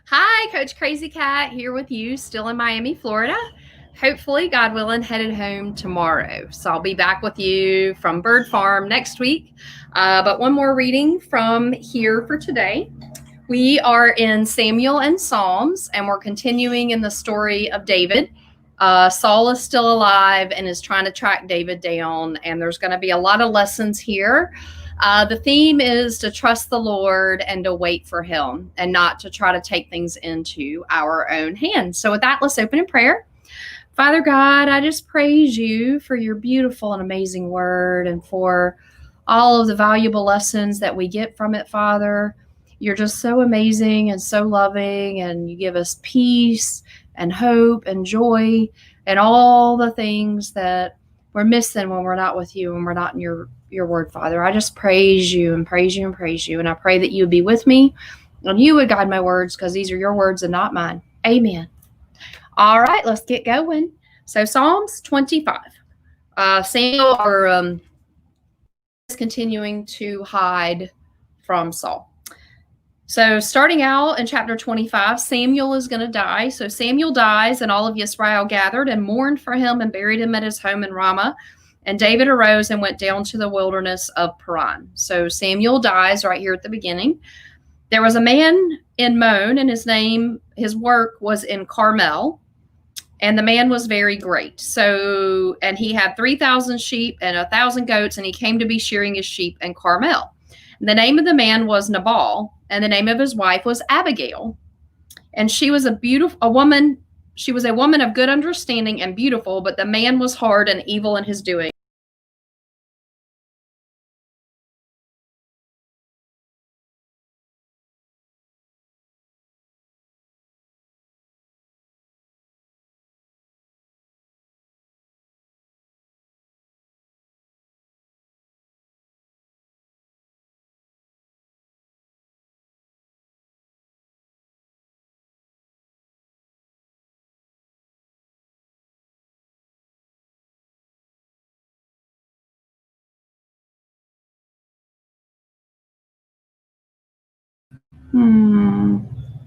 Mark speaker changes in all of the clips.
Speaker 1: Hi, Coach Crazy Cat here with you, still in Miami, Florida. Hopefully, God willing, headed home tomorrow. So I'll be back with you from Bird Farm next week. But one more reading from here for today. We are in Samuel and Psalms, and we're continuing in the story of David. Saul is still alive and is trying to track David down, and there's going to be a lot of lessons here. The theme is to trust the Lord and to wait for Him and not to try to take things into our own hands. So, with that, let's open in prayer. Father God, I just praise you for your beautiful and amazing word and for all of the valuable lessons that we get from it, Father. You're just so amazing and so loving, and you give us peace and hope and joy and all the things that we're missing when we're not with you and we're not in your word, Father. I just praise you and praise you and praise you. And I pray that you would be with me and you would guide my words because these are your words and not mine. Amen. All right, let's get going. So Psalms 25. Samuel is continuing to hide from Saul. So starting out in chapter 25, Samuel is going to die. So Samuel dies, and all of Israel gathered and mourned for him and buried him at his home in Ramah. And David arose and went down to the wilderness of Paran. So Samuel dies right here at the beginning. There was a man in Moan, and his work was in Carmel. And the man was very great. So, and he had 3,000 sheep and 1,000 goats, and he came to be shearing his sheep in Carmel. And the name of the man was Nabal, and the name of his wife was Abigail. And she was a woman. She was a woman of good understanding and beautiful, but the man was hard and evil in his doing.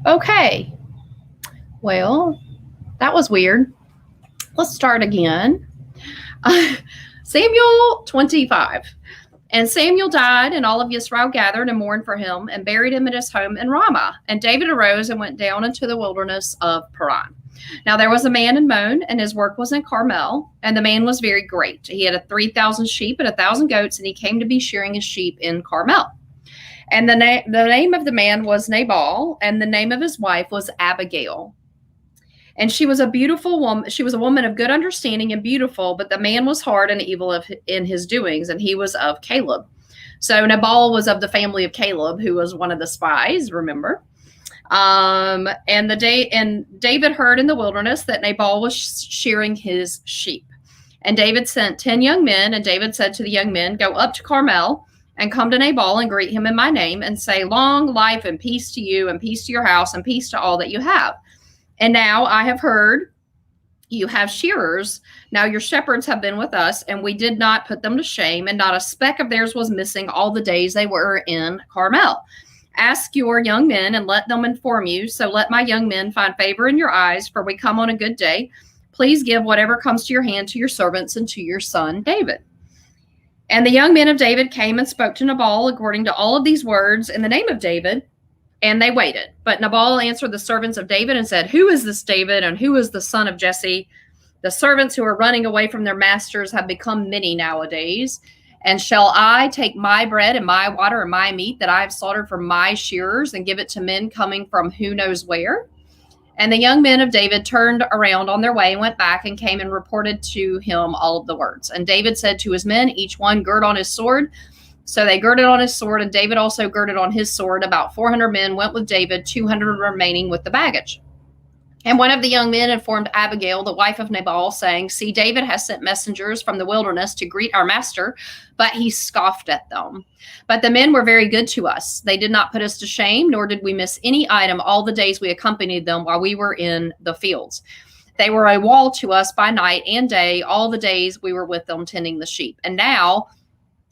Speaker 1: Okay. Well, that was weird. Let's start again. Samuel 25. And Samuel died, and all of Israel gathered and mourned for him and buried him at his home in Ramah. And David arose and went down into the wilderness of Paran. Now there was a man in Moan, and his work was in Carmel, and the man was very great. He had 3,000 sheep and 1,000 goats, and he came to be shearing his sheep in Carmel. And the name of the man was Nabal, and the name of his wife was Abigail. And she was a beautiful woman. She was a woman of good understanding and beautiful, but the man was hard and evil in his doings, and he was of Caleb. So Nabal was of the family of Caleb, who was one of the spies, remember? And David heard in the wilderness that Nabal was shearing his sheep. And David sent 10 young men, and David said to the young men, "Go up to Carmel and come to Nabal and greet him in my name and say, 'Long life and peace to you and peace to your house and peace to all that you have. And now I have heard you have shearers. Now your shepherds have been with us, and we did not put them to shame, and not a speck of theirs was missing all the days they were in Carmel. Ask your young men and let them inform you. So let my young men find favor in your eyes, for we come on a good day. Please give whatever comes to your hand to your servants and to your son David.' And the young men of David came and spoke to Nabal according to all of these words in the name of David, and they waited. But Nabal answered the servants of David and said, 'Who is this David, and who is the son of Jesse? The servants who are running away from their masters have become many nowadays. And shall I take my bread and my water and my meat that I have slaughtered for my shearers and give it to men coming from who knows where?' And the young men of David turned around on their way and went back and came and reported to him all of the words. And David said to his men, 'Each one gird on his sword.' So they girded on his sword, and David also girded on his sword. About 400 men went with David, 200 remaining with the baggage. And one of the young men informed Abigail, the wife of Nabal, saying, 'See, David has sent messengers from the wilderness to greet our master, but he scoffed at them. But the men were very good to us. They did not put us to shame, nor did we miss any item all the days we accompanied them while we were in the fields. They were a wall to us by night and day, all the days we were with them tending the sheep. And now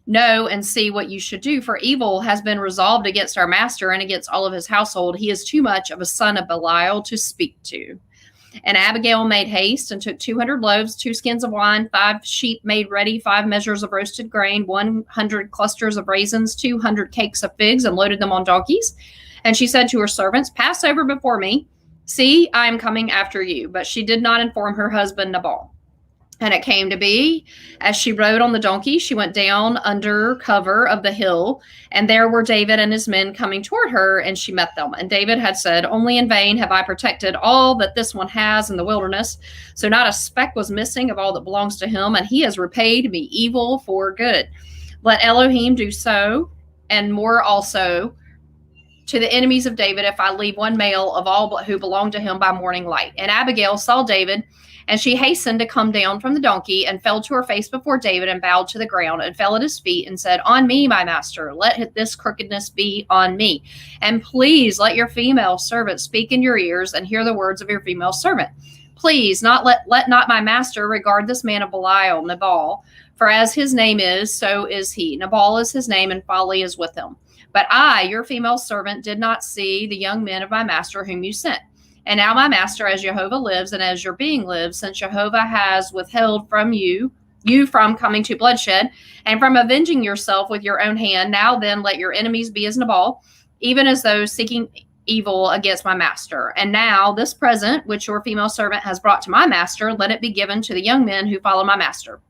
Speaker 1: Know and see what you should do, for evil has been resolved against our master and against all of his household. He is too much of a son of Belial to speak to. And Abigail made haste and took 200 loaves, 2 skins of wine, 5 sheep made ready, 5 measures of roasted grain, 100 clusters of raisins, 200 cakes of figs, and loaded them on donkeys. And she said to her servants, pass over before me. See, I am coming after you. But she did not inform her husband Nabal. And it came to be, as she rode on the donkey, she went down under cover of the hill, and there were David and his men coming toward her, and she met them. And David had said, only in vain have I protected all that this one has in the wilderness. So not a speck was missing of all that belongs to him, and he has repaid me evil for good. Let Elohim do so, and more also, to the enemies of David, if I leave one male of all who belong to him by morning light. And Abigail saw David, and she hastened to come down from the donkey and fell to her face before David and bowed to the ground and fell at his feet and said, on me, my master, let this crookedness be on me. And please let your female servant speak in your ears and hear the words of your female servant. Please let not my master regard this man of Belial, Nabal, for as his name is, so is he. Nabal is his name, and folly is with him. But I, your female servant, did not see the young men of my master whom you sent. And now my master, as Jehovah lives and as your being lives, since Jehovah has withheld from you from coming to bloodshed and from avenging yourself with your own hand, now then let your enemies be as Nabal, even as those seeking evil against my master. And now this present, which your female servant has brought to my master, let it be given to the young men who follow my master.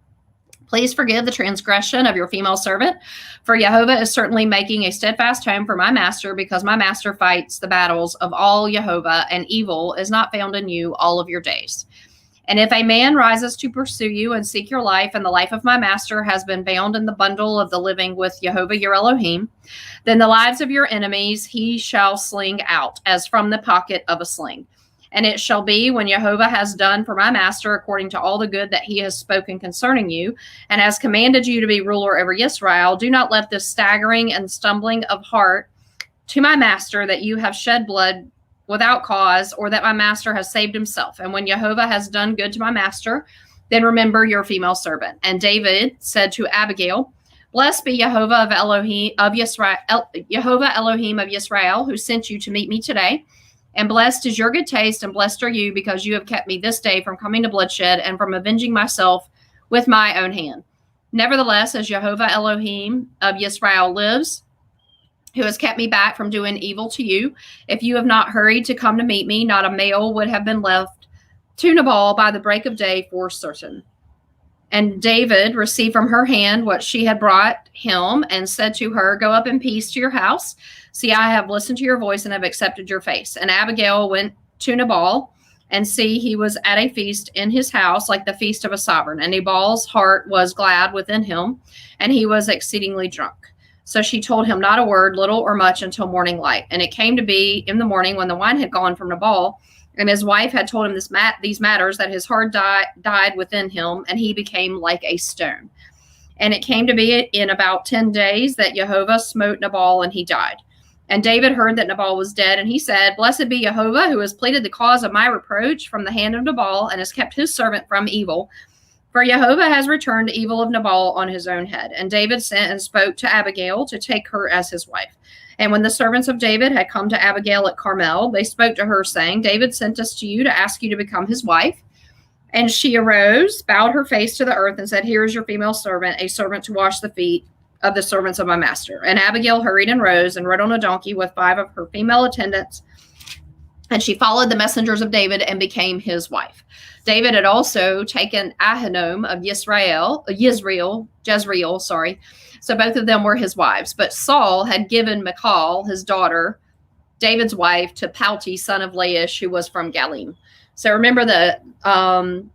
Speaker 1: Please forgive the transgression of your female servant, for Jehovah is certainly making a steadfast home for my master, because my master fights the battles of all Jehovah, and evil is not found in you all of your days. And if a man rises to pursue you and seek your life, and the life of my master has been bound in the bundle of the living with Jehovah your Elohim, then the lives of your enemies he shall sling out, as from the pocket of a sling. And it shall be, when Jehovah has done for my master according to all the good that he has spoken concerning you, and has commanded you to be ruler over Israel, do not let this staggering and stumbling of heart to my master, that you have shed blood without cause, or that my master has saved himself. And when Jehovah has done good to my master, then remember your female servant. And David said to Abigail, blessed be Jehovah of Elohim of Yisrael, Jehovah Elohim of Yisrael, who sent you to meet me today. And blessed is your good taste, and blessed are you, because you have kept me this day from coming to bloodshed and from avenging myself with my own hand. Nevertheless, as Jehovah Elohim of Yisrael lives, who has kept me back from doing evil to you, if you have not hurried to come to meet me, not a male would have been left to Nabal by the break of day for certain. And David received from her hand what she had brought him, and said to her, go up in peace to your house. See, I have listened to your voice and have accepted your face. And Abigail went to Nabal, and see, he was at a feast in his house, like the feast of a sovereign. And Nabal's heart was glad within him, and he was exceedingly drunk. So she told him not a word, little or much, until morning light. And it came to be in the morning, when the wine had gone from Nabal, and his wife had told him these matters, that his heart died within him, and he became like a stone. And it came to be in about 10 days that Jehovah smote Nabal, and he died. And David heard that Nabal was dead, and he said, blessed be Jehovah, who has pleaded the cause of my reproach from the hand of Nabal, and has kept his servant from evil. For Jehovah has returned the evil of Nabal on his own head. And David sent and spoke to Abigail to take her as his wife. And when the servants of David had come to Abigail at Carmel, they spoke to her, saying, David sent us to you to ask you to become his wife. And she arose, bowed her face to the earth, and said, here is your female servant, a servant to wash the feet of the servants of my master. And Abigail hurried and rose and rode on a donkey with 5 of her female attendants. And she followed the messengers of David and became his wife. David had also taken Ahinoam of Jezreel. So both of them were his wives. But Saul had given Mikal, his daughter, David's wife, to Palti, son of Laish, who was from Galim. So remember that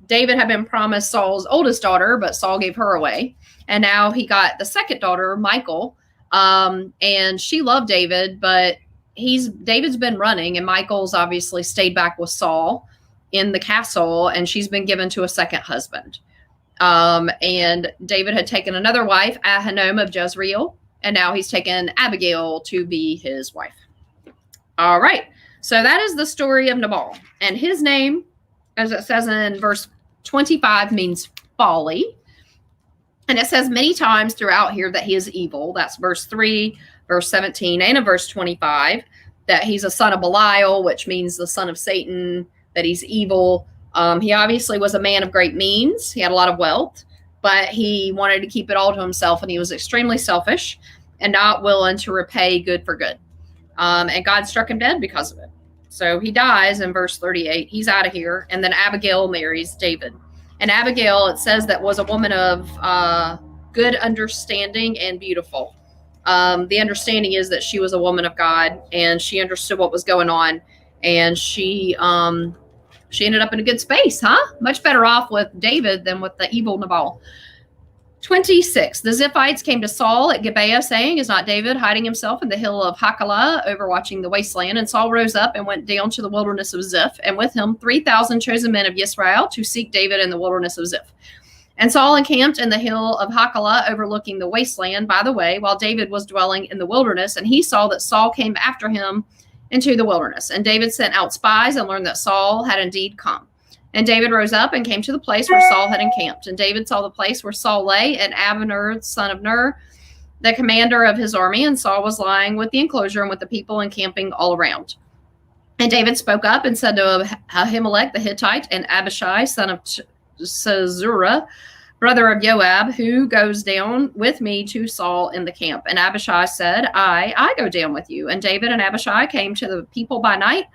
Speaker 1: David had been promised Saul's oldest daughter, but Saul gave her away. And now he got the second daughter, Mikal, and she loved David, but David's been running, and Mikal's obviously stayed back with Saul in the castle, and she's been given to a second husband. And David had taken another wife, Ahinoam of Jezreel, and now he's taken Abigail to be his wife. All right. So that is the story of Nabal. And his name, as it says in verse 25, means folly. And it says many times throughout here that he is evil. That's verse 3, verse 17, and in verse 25, that he's a son of Belial, which means the son of Satan, that he's evil. He obviously was a man of great means. He had a lot of wealth, but he wanted to keep it all to himself, and he was extremely selfish and not willing to repay good for good. And God struck him dead because of it. So he dies in verse 38. He's out of here. And then Abigail marries David. And Abigail, it says, that was a woman of good understanding and beautiful. The understanding is that she was a woman of God, and she understood what was going on. And she ended up in a good space, huh? Much better off with David than with the evil Nabal. 26. The Ziphites came to Saul at Gibeah, saying, "Is not David hiding himself in the hill of Hachilah, overwatching the wasteland?" And Saul rose up and went down to the wilderness of Ziph, and with him 3,000 chosen men of Israel to seek David in the wilderness of Ziph. And Saul encamped in the hill of Hachilah, overlooking the wasteland by the way, while David was dwelling in the wilderness. And he saw that Saul came after him into the wilderness. And David sent out spies and learned that Saul had indeed come. And David rose up and came to the place where Saul had encamped. And David saw the place where Saul lay, and Abner, son of Ner, the commander of his army. And Saul was lying with the enclosure and with the people encamping all around. And David spoke up and said to Ahimelech the Hittite and Abishai, son of Sezurah, brother of Joab, "Who goes down with me to Saul in the camp?" And Abishai said, I go down with you. And David and Abishai came to the people by night,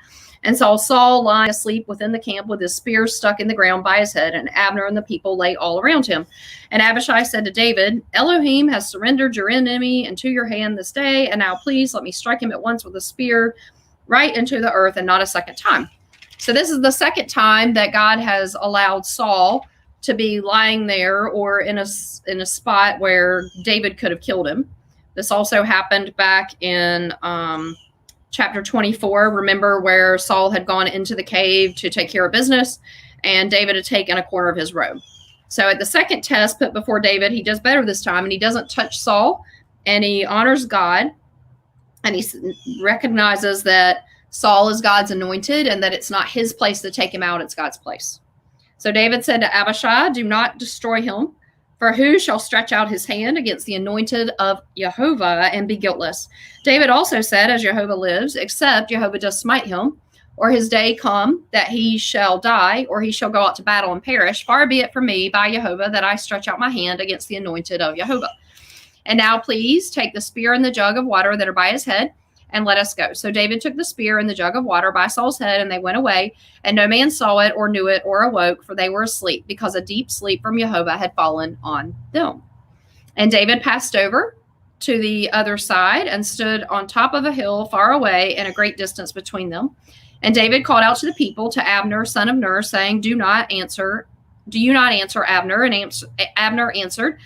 Speaker 1: and saw Saul lying asleep within the camp with his spear stuck in the ground by his head, and Abner and the people lay all around him. And Abishai said to David, "Elohim has surrendered your enemy into your hand this day, and now please let me strike him at once with a spear right into the earth, and not a second time." So this is the second time that God has allowed Saul to be lying there or in a spot where David could have killed him. This also happened back in chapter 24. Remember where Saul had gone into the cave to take care of business, and David had taken a corner of his robe. So at the second test put before David, he does better this time, and he doesn't touch Saul, and he honors God, and he recognizes that Saul is God's anointed and that it's not his place to take him out, it's God's place. So David said to Abishai, "Do not destroy him, for who shall stretch out his hand against the anointed of Jehovah and be guiltless?" David also said, "As Jehovah lives, except Jehovah does smite him, or his day come that he shall die, or he shall go out to battle and perish, far be it from me by Jehovah that I stretch out my hand against the anointed of Jehovah. And now please take the spear and the jug of water that are by his head, and let us go." So David took the spear and the jug of water by Saul's head, and they went away, and no man saw it or knew it or awoke, for they were asleep, because a deep sleep from Jehovah had fallen on them. And David passed over to the other side and stood on top of a hill far away, and a great distance between them. And David called out to the people, to Abner, son of Ner, saying, Do you not answer, Abner? And Abner answered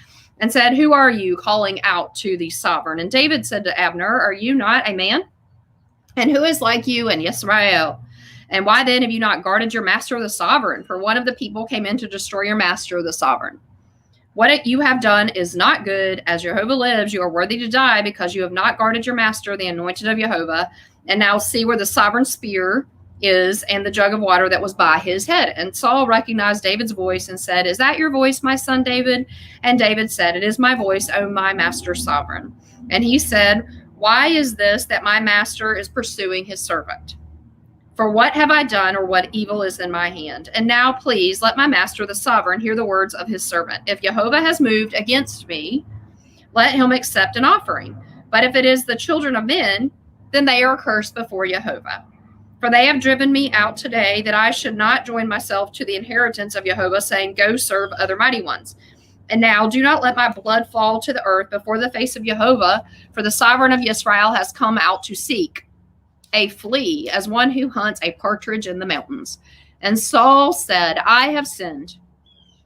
Speaker 1: and said, "Who are you calling out to the sovereign?" And David said to Abner, "Are you not a man? And who is like you in Israel? And why then have you not guarded your master the sovereign? For one of the people came in to destroy your master the sovereign. What you have done is not good. As Jehovah lives, you are worthy to die, because you have not guarded your master, the anointed of Jehovah. And now see where the sovereign spear is, and the jug of water that was by his head." And Saul recognized David's voice and said, "Is that your voice, my son David?" And David said, "It is my voice, O my master sovereign." And he said, "Why is this that my master is pursuing his servant? For what have I done, or what evil is in my hand? And now please let my master the sovereign hear the words of his servant. If Jehovah has moved against me, let him accept an offering. But if it is the children of men, then they are cursed before Jehovah. For they have driven me out today, that I should not join myself to the inheritance of Jehovah, saying, Go serve other mighty ones. And now do not let my blood fall to the earth before the face of Jehovah, for the sovereign of Israel has come out to seek a flea, as one who hunts a partridge in the mountains." And Saul said, "I have sinned.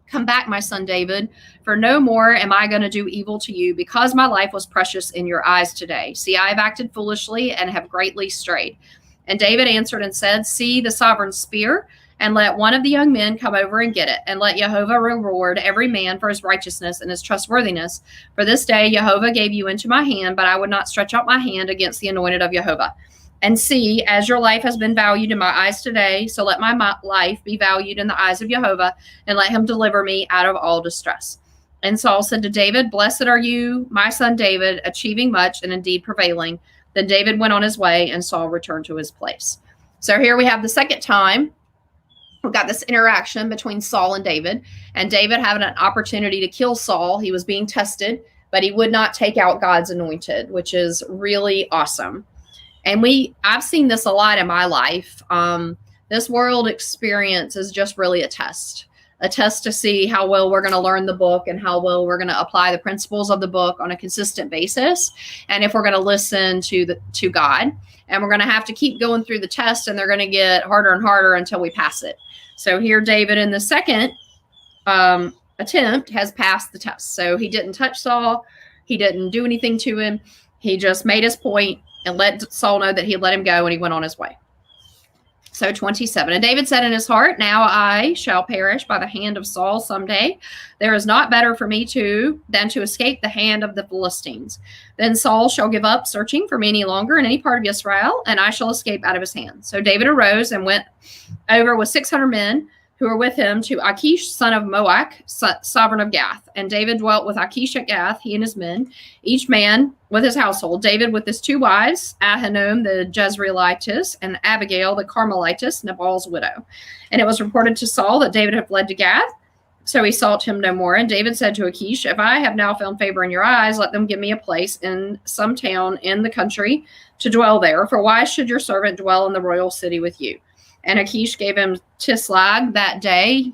Speaker 1: Come back, my son David, for no more am I going to do evil to you, because my life was precious in your eyes today. See, I have acted foolishly and have greatly strayed." And David answered and said, "See the sovereign's spear, and let one of the young men come over and get it, and let Jehovah reward every man for his righteousness and his trustworthiness. For this day Jehovah gave you into my hand, but I would not stretch out my hand against the anointed of Jehovah. And see, as your life has been valued in my eyes today, so let my life be valued in the eyes of Jehovah, and let him deliver me out of all distress." And Saul said to David, "Blessed are you, my son David, achieving much and indeed prevailing." Then David went on his way, and Saul returned to his place. So here we have the second time we've got this interaction between Saul and David having an opportunity to kill Saul. He was being tested, but he would not take out God's anointed, which is really awesome. And I've seen this a lot in my life. This world experience is just really a test to see how well we're going to learn the book and how well we're going to apply the principles of the book on a consistent basis. And if we're going to listen to God, and we're going to have to keep going through the test, and they're going to get harder and harder until we pass it. So here, David in the second attempt has passed the test. So he didn't touch Saul. He didn't do anything to him. He just made his point and let Saul know that he let him go, and he went on his way. So 27, and David said in his heart, "Now I shall perish by the hand of Saul someday. There is not better for me than to escape the hand of the Philistines. Then Saul shall give up searching for me any longer in any part of Israel, and I shall escape out of his hand." So David arose and went over with 600 men who were with him to Achish, son of Moach, sovereign of Gath. And David dwelt with Achish at Gath, he and his men, each man with his household. David with his 2 wives, Ahinoam the Jezreelitess, and Abigail the Carmelitess, Nabal's widow. And it was reported to Saul that David had fled to Gath, so he sought him no more. And David said to Achish, "If I have now found favor in your eyes, let them give me a place in some town in the country to dwell there. For why should your servant dwell in the royal city with you?" And Achish gave him Tislag that day.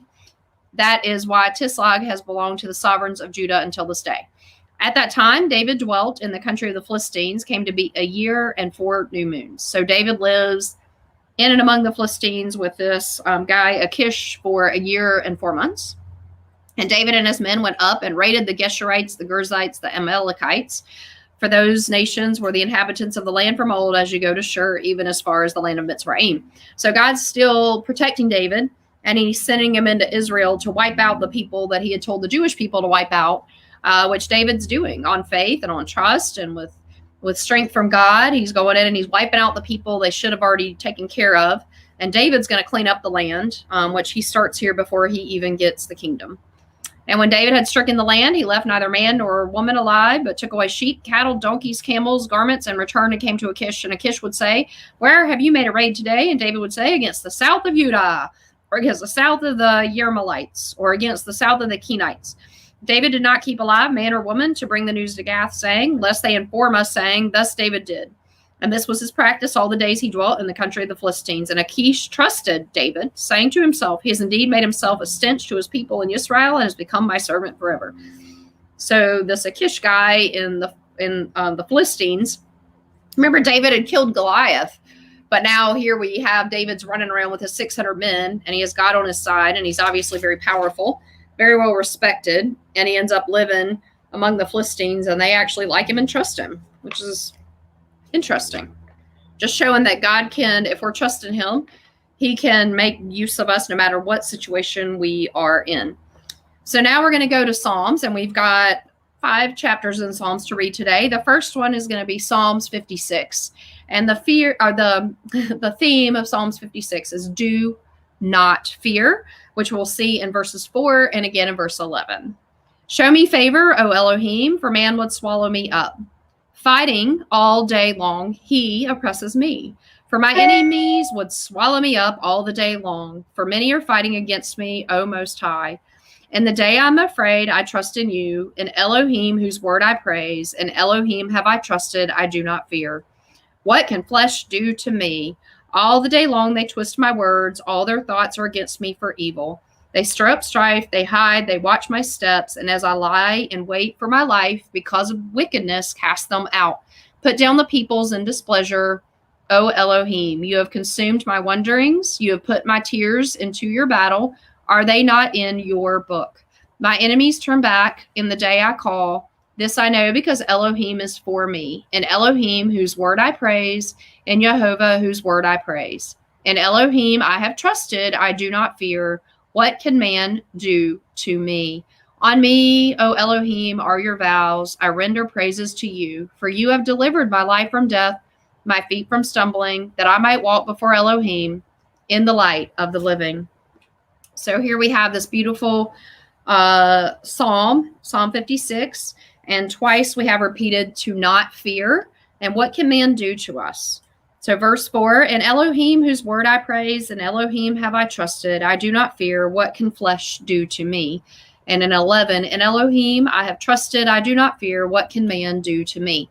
Speaker 1: That is why Tislag has belonged to the sovereigns of Judah until this day. At that time, David dwelt in the country of the Philistines, came to be a year and 4 new moons. So David lives in and among the Philistines with this guy, Achish, for a year and 4 months. And David and his men went up and raided the Geshurites, the Girzites, the Amalekites. For those nations were the inhabitants of the land from old, as you go to Shur, even as far as the land of Mitzrayim. So God's still protecting David, and he's sending him into Israel to wipe out the people that he had told the Jewish people to wipe out, which David's doing on faith and on trust and with strength from God. He's going in and he's wiping out the people they should have already taken care of. And David's going to clean up the land, which he starts here before he even gets the kingdom. And when David had stricken the land, he left neither man nor woman alive, but took away sheep, cattle, donkeys, camels, garments, and returned and came to Achish. And Achish would say, "Where have you made a raid today?" And David would say, "Against the south of Judah, or against the south of the Yermalites, or against the south of the Kenites." David did not keep alive man or woman to bring the news to Gath, saying, "Lest they inform us, saying, thus David did." And this was his practice all the days he dwelt in the country of the Philistines. And Achish trusted David, saying to himself, "He has indeed made himself a stench to his people in Israel and has become my servant forever." So this Achish guy in the Philistines, remember David had killed Goliath, but now here we have David's running around with his 600 men, and he has God on his side, and he's obviously very powerful, very well respected, and he ends up living among the Philistines, and they actually like him and trust him, which is interesting. Just showing that God can, if we're trusting him, he can make use of us no matter what situation we are in. So now we're going to go to Psalms, and we've got 5 chapters in Psalms to read today. The first one is going to be Psalms 56. And the theme of Psalms 56 is do not fear, which we'll see in verses 4 and again in verse 11. "Show me favor, O Elohim, for man would swallow me up. Fighting all day long, he oppresses me. For my enemies would swallow me up all the day long. For many are fighting against me, O Most High. In the day I'm afraid, I trust in you. In Elohim, whose word I praise. In Elohim have I trusted, I do not fear. What can flesh do to me? All the day long they twist my words. All their thoughts are against me for evil. They stir up strife, they hide, they watch my steps, and as I lie and wait for my life, because of wickedness, cast them out. Put down the peoples in displeasure, O Elohim. You have consumed my wanderings. You have put my tears into your battle. Are they not in your book? My enemies turn back in the day I call. This I know because Elohim is for me. In Elohim, whose word I praise, in Yehovah, whose word I praise. In Elohim I have trusted, I do not fear. What can man do to me? On me, O Elohim, are your vows. I render praises to you, for you have delivered my life from death, my feet from stumbling, that I might walk before Elohim in the light of the living. So here we have this beautiful Psalm 56, and twice we have repeated to not fear. And what can man do to us? So verse 4, in Elohim, whose word I praise, in Elohim have I trusted. I do not fear. What can flesh do to me? And in 11, in Elohim I have trusted. I do not fear. What can man do to me?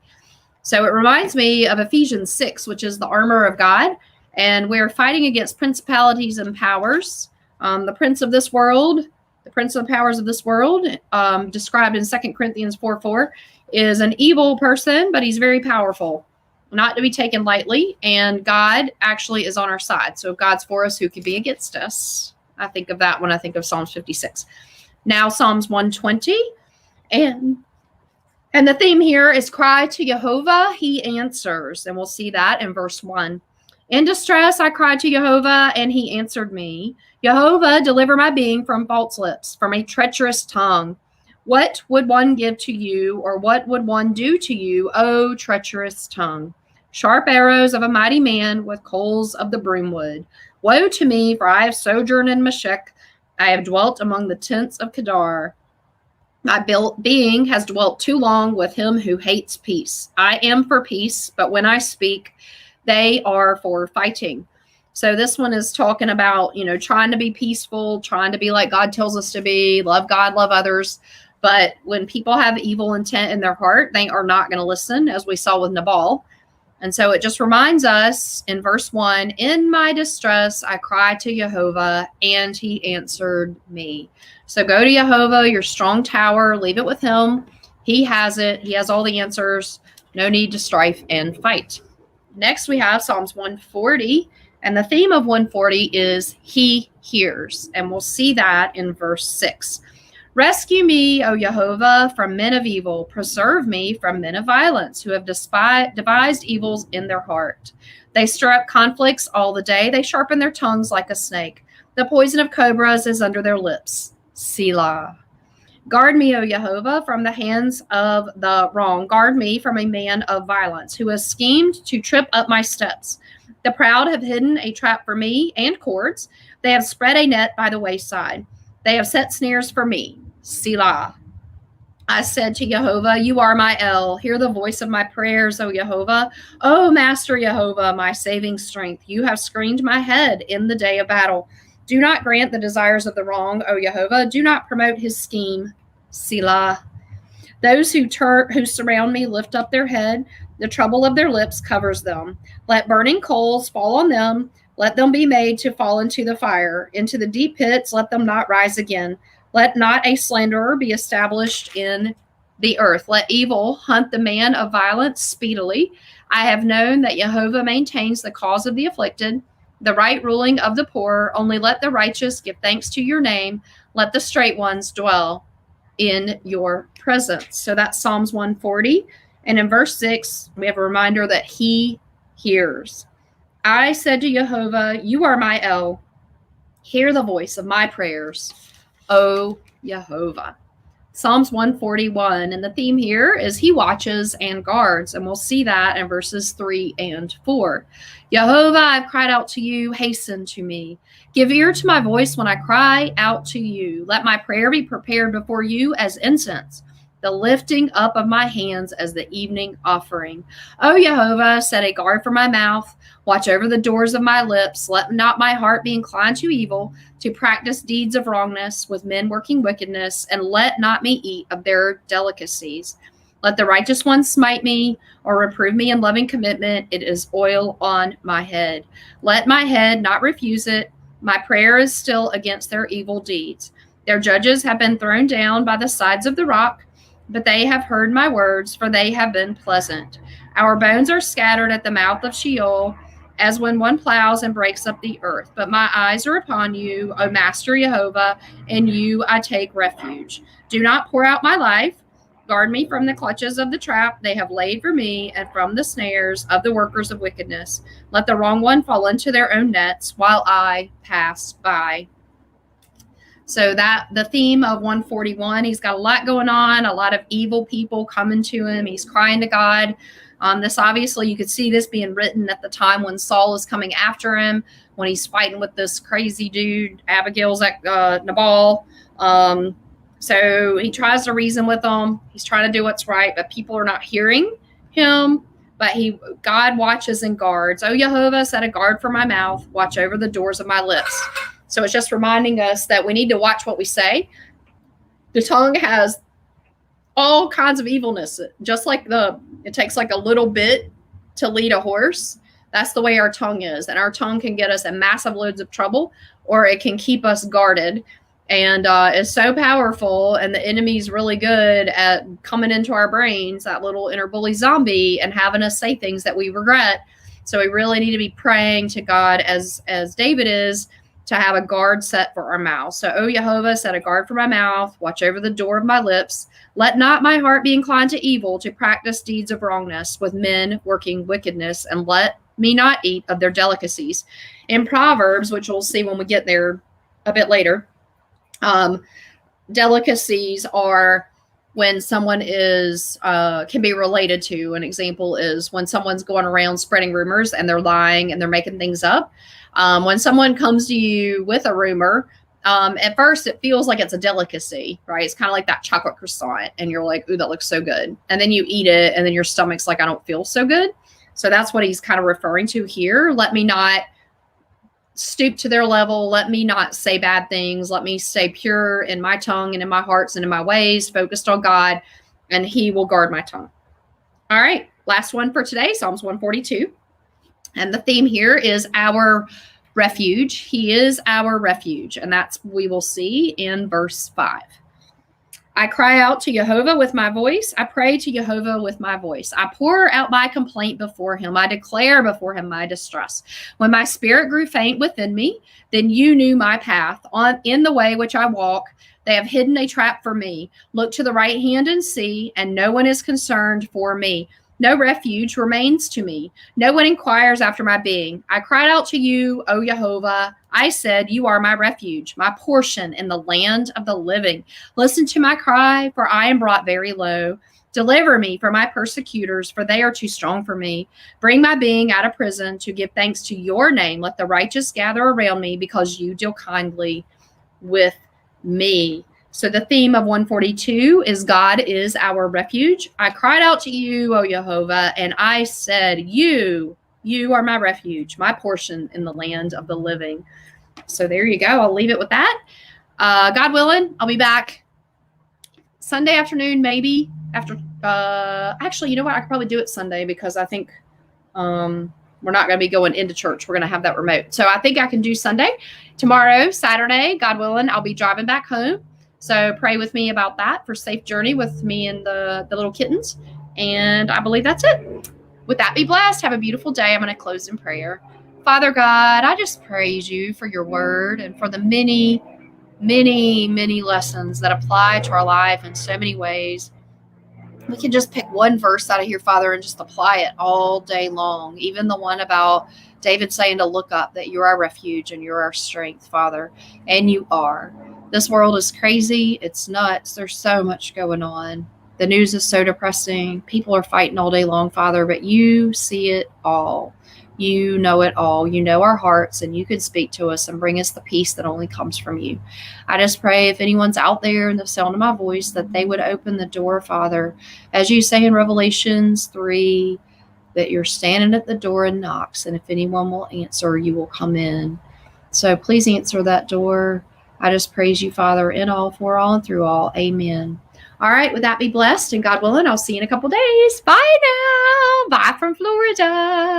Speaker 1: So it reminds me of Ephesians 6, which is the armor of God. And we're fighting against principalities and powers. The prince of this world, the prince of the powers of this world, described in 2 Corinthians 4:4, is an evil person, but he's very powerful, not to be taken lightly. And God actually is on our side. So if God's for us, who could be against us? I think of that when I think of Psalms 56. Now Psalms 120. And the theme here is cry to Yehovah, he answers. And we'll see that in verse 1. In distress, I cried to Yehovah, and he answered me. Yehovah, deliver my being from false lips, from a treacherous tongue. What would one give to you, or what would one do to you, O treacherous tongue? Sharp arrows of a mighty man with coals of the broomwood. Woe to me, for I have sojourned in Meshech. I have dwelt among the tents of Kedar. My being has dwelt too long with him who hates peace. I am for peace, but when I speak, they are for fighting. So this one is talking about, trying to be peaceful, trying to be like God tells us to be, love God, love others. But when people have evil intent in their heart, they are not going to listen, as we saw with Nabal. And so it just reminds us in verse 1, in my distress, I cried to Yehovah, and he answered me. So go to Yehovah, your strong tower, leave it with him. He has it. He has all the answers. No need to strife and fight. Next, we have Psalms 140, and the theme of 140 is he hears, and we'll see that in verse 6. Rescue me, O Yehovah, from men of evil. Preserve me from men of violence who have devised evils in their heart. They stir up conflicts all the day. They sharpen their tongues like a snake. The poison of cobras is under their lips. Selah. Guard me, O Yehovah, from the hands of the wrong. Guard me from a man of violence who has schemed to trip up my steps. The proud have hidden a trap for me and cords. They have spread a net by the wayside. They have set snares for me. Selah. I said to Yehovah, you are my El. Hear the voice of my prayers, O Yehovah. O Master Yehovah, my saving strength. You have screened my head in the day of battle. Do not grant the desires of the wrong, O Yehovah. Do not promote his scheme. Selah. Those who surround me lift up their head. The trouble of their lips covers them. Let burning coals fall on them. Let them be made to fall into the fire. Into the deep pits, let them not rise again. Let not a slanderer be established in the earth. Let evil hunt the man of violence speedily. I have known that Yehovah maintains the cause of the afflicted, the right ruling of the poor. Only let the righteous give thanks to your name. Let the straight ones dwell in your presence. So that's Psalms 140. And in verse 6, we have a reminder that he hears. I said to Yehovah, you are my El. Hear the voice of my prayers, O Yehovah. Psalms 141, and the theme here is he watches and guards, and we'll see that in verses 3 and 4. Yehovah, I've cried out to you, hasten to me. Give ear to my voice when I cry out to you. Let my prayer be prepared before you as incense, the lifting up of my hands as the evening offering. O Yehovah, set a guard for my mouth. Watch over the doors of my lips. Let not my heart be inclined to evil, to practice deeds of wrongness with men working wickedness, and let not me eat of their delicacies. Let the righteous one smite me or reprove me in loving commitment. It is oil on my head. Let my head not refuse it. My prayer is still against their evil deeds. Their judges have been thrown down by the sides of the rock, but they have heard my words, for they have been pleasant. Our bones are scattered at the mouth of Sheol, as when one plows and breaks up the earth. But my eyes are upon you, O Master Yehovah, in you I take refuge. Do not pour out my life. Guard me from the clutches of the trap they have laid for me, and from the snares of the workers of wickedness. Let the wrong one fall into their own nets while I pass by. So that the theme of 141, he's got a lot going on, a lot of evil people coming to him. He's crying to God. This obviously, you could see this being written at the time when Saul is coming after him, when he's fighting with this crazy dude, Abigail's at Nabal. So he tries to reason with them. He's trying to do what's right, but people are not hearing him. But God watches and guards. Oh, Yehovah, set a guard for my mouth. Watch over the doors of my lips. So it's just reminding us that we need to watch what we say. The tongue has all kinds of evilness. Just like it takes like a little bit to lead a horse. That's the way our tongue is. And our tongue can get us in massive loads of trouble, or it can keep us guarded. And it's so powerful, and the enemy's really good at coming into our brains, that little inner bully zombie, and having us say things that we regret. So we really need to be praying to God as David is, to have a guard set for our mouth. So, O Yehovah, set a guard for my mouth, watch over the door of my lips. Let not my heart be inclined to evil, to practice deeds of wrongness with men working wickedness, and let me not eat of their delicacies. In Proverbs, which we'll see when we get there a bit later, delicacies are when someone is can be related to. An example is when someone's going around spreading rumors and they're lying and they're making things up. When someone comes to you with a rumor, at first it feels like it's a delicacy, right? It's kind of like that chocolate croissant, and you're like, ooh, that looks so good. And then you eat it, and then your stomach's like, I don't feel so good. So that's what he's kind of referring to here. Let me not stoop to their level. Let me not say bad things. Let me stay pure in my tongue and in my hearts and in my ways, focused on God, and he will guard my tongue. All right, last one for today, Psalms 142. And the theme here is our refuge. He is our refuge, and that's we will see in verse 5. I cry out to Yehovah with my voice. I pray to Yehovah with my voice. I pour out my complaint before him. I declare before him my distress. When my spirit grew faint within me, then you knew my path. In the way which I walk, they have hidden a trap for me. Look to the right hand and see, and no one is concerned for me. No refuge remains to me. No one inquires after my being. I cried out to you, O Yehovah. I said, you are my refuge, my portion in the land of the living. Listen to my cry, for I am brought very low. Deliver me from my persecutors, for they are too strong for me. Bring my being out of prison to give thanks to your name. Let the righteous gather around me, because you deal kindly with me. So the theme of 142 is God is our refuge. I cried out to you, O Yehovah, and I said, you are my refuge, my portion in the land of the living. So there you go. I'll leave it with that. God willing, I'll be back Sunday afternoon, maybe after. Actually, you know what? I could probably do it Sunday, because I think we're not going to be going into church. We're going to have that remote. So I think I can do Sunday. Tomorrow, Saturday, God willing, I'll be driving back home. So pray with me about that for safe journey with me and the little kittens. And I believe that's it. With that, be blessed. Have a beautiful day. I'm going to close in prayer. Father God, I just praise you for your word and for the many, many, many lessons that apply to our life in so many ways. We can just pick one verse out of here, Father, and just apply it all day long. Even the one about David saying to look up, that you're our refuge and you're our strength, Father. And you are. This world is crazy. It's nuts. There's so much going on. The news is so depressing. People are fighting all day long, Father, but you see it all. You know it all. You know our hearts, and you can speak to us and bring us the peace that only comes from you. I just pray if anyone's out there in the sound of my voice, that they would open the door, Father, as you say in Revelations 3, that you're standing at the door and knocks, and if anyone will answer, you will come in. So please answer that door. I just praise you, Father, in all, for all, and through all. Amen. All right, with that, be blessed, and God willing, I'll see you in a couple days. Bye now. Bye from Florida.